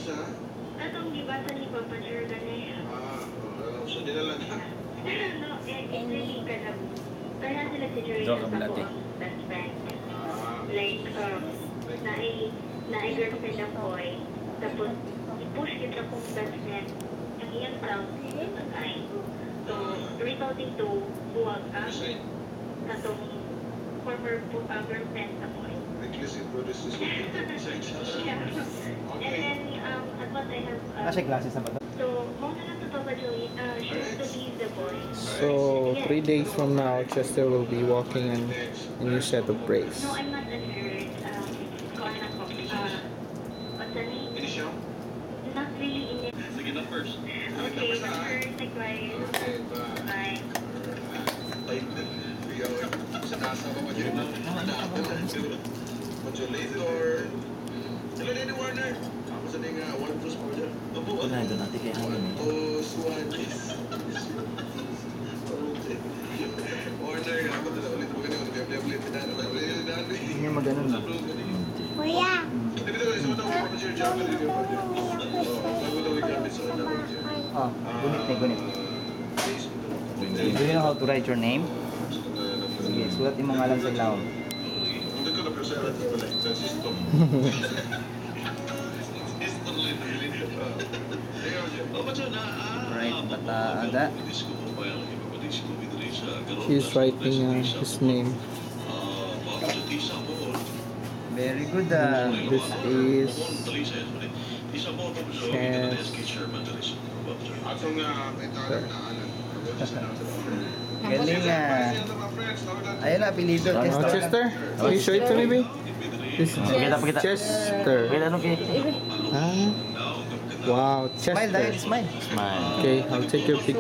Atong gibasa ni Papa Jordan eh. So dinala na. No, it's really kind of, kaya sila si Jordan Joke sa ang lati. buong best friend. Like, na-girlfriend ng boy. Tapos, i-push kita kong best friend. Ang iyang sound, tagay. So, resulting to, buwag ka. Katong former girlfriend sa boy. Yeah. And then, at what I have, Nasa classes na ba ito? so, muna lang to Papa Joey, she's to leave the boy. So 3 days from now, Chester will be walking on a new set of brakes. No, I'm not assured. Kuha na ko. What's the name? Not really in it. Sige na first. Okay, the first advice. Bye. Modulator. Hello, Lady Warner. Ako sa ning one plus po dyan. Ito na, ito natin kaya hangin eh. Warner, ako na ulit mo ganyan. Ulit Hindi niya maganon na. Kuya. Oh, gunit na gunit. Do you know how to write your name? Sige, sulat yung mga alam sa ilaw. Right, Bataada. He's writing his name. Very good. This is Galing ayun na, apelido. Chester. Can you show it to me, babe? This is Pakita. Chester. Wait, ano kay? Ah. Wow, Smile, Chester. dahil smile. Smile. Okay, I'll take your picture.